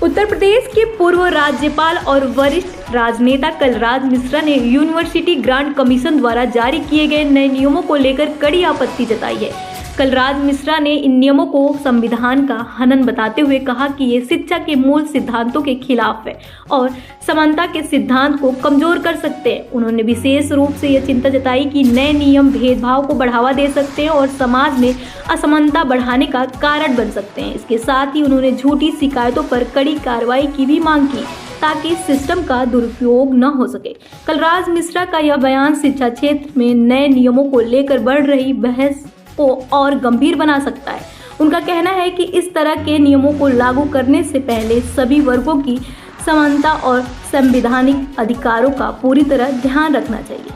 उत्तर प्रदेश के पूर्व राज्यपाल और वरिष्ठ राजनेता कलराज मिश्रा ने यूनिवर्सिटी ग्रांट कमीशन द्वारा जारी किए गए नए नियमों को लेकर कड़ी आपत्ति जताई है। कलराज मिश्रा ने इन नियमों को संविधान का हनन बताते हुए कहा कि ये शिक्षा के मूल सिद्धांतों के खिलाफ है और समानता के सिद्धांत को कमजोर कर सकते हैं। उन्होंने विशेष रूप से ये चिंता जताई कि नए नियम भेदभाव को बढ़ावा दे सकते हैं और समाज में असमानता बढ़ाने का कारण बन सकते हैं। इसके साथ ही उन्होंने झूठी शिकायतों पर कड़ी कार्रवाई की भी मांग की ताकि सिस्टम का दुरुपयोग न हो सके। कलराज मिश्रा का यह बयान शिक्षा क्षेत्र में नए नियमों को लेकर बढ़ रही बहस को और गंभीर बना सकता है। उनका कहना है कि इस तरह के नियमों को लागू करने से पहले सभी वर्गों की समानता और संवैधानिक अधिकारों का पूरी तरह ध्यान रखना चाहिए।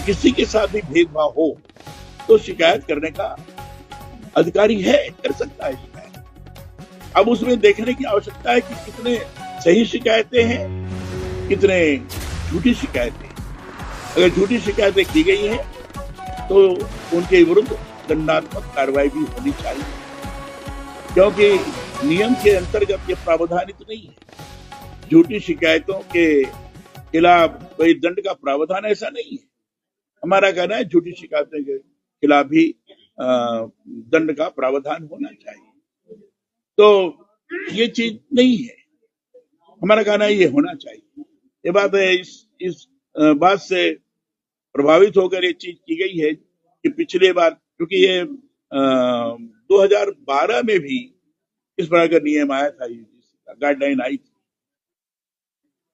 किसी के साथ भी भेदभाव हो तो शिकायत करने का अधिकारी है, कर सकता है शिकायत। अब उसमें देखने की आवश्यकता है कि कितने सही शिकायतें हैं, कितने झूठी शिकायतें। अगर झूठी शिकायतें की गई हैं तो उनके विरुद्ध दंडात्मक कार्रवाई भी होनी चाहिए, क्योंकि नियम के अंतर्गत ये प्रावधानित नहीं है। झूठी शिकायतों के खिलाफ कोई दंड का प्रावधान ऐसा नहीं है। हमारा कहना है झूठी शिकायतों के खिलाफ भी दंड का प्रावधान होना चाहिए। तो ये चीज नहीं है, हमारा कहना है ये होना चाहिए। ये बात है, इस बात से प्रभावित होकर ये चीज की गई है कि पिछले बार, क्योंकि ये 2012 में भी इस प्रकार का नियम आया था, गाइडलाइन आई थी,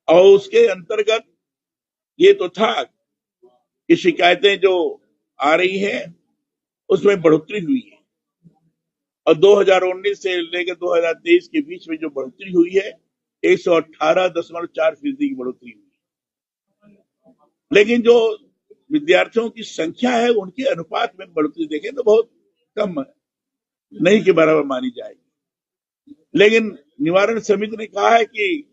और उसके अंतर्गत ये तो था कि शिकायतें जो आ रही हैं उसमें बढ़ोतरी हुई है, और 2019 से लेकर 2023 के बीच में जो बढ़ोतरी हुई है 118.4% की बढ़ोतरी हुई है। लेकिन जो विद्यार्थियों की संख्या है उनके अनुपात में बढ़ोतरी देखें तो बहुत कम है, नहीं के बराबर मानी जाएगी। लेकिन निवारण समिति ने कहा है कि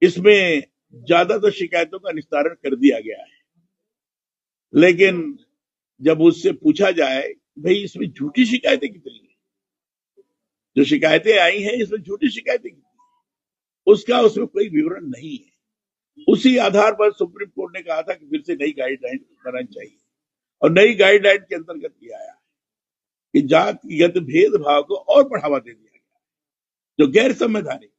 इसमें ज्यादातर शिकायतों का निस्तारण कर दिया गया है। लेकिन जब उससे पूछा जाए भाई इसमें झूठी शिकायतें कितनी है, जो शिकायतें आई हैं इसमें झूठी शिकायतें कितनी है, उसका उसमें कोई विवरण नहीं है। उसी आधार पर सुप्रीम कोर्ट ने कहा था कि फिर से नई गाइडलाइन बनानी चाहिए, और नई गाइडलाइन के अंतर्गत किया आया कि जातिगत भेदभाव को और बढ़ावा दे दिया गया, जो गैर संवैधानिक।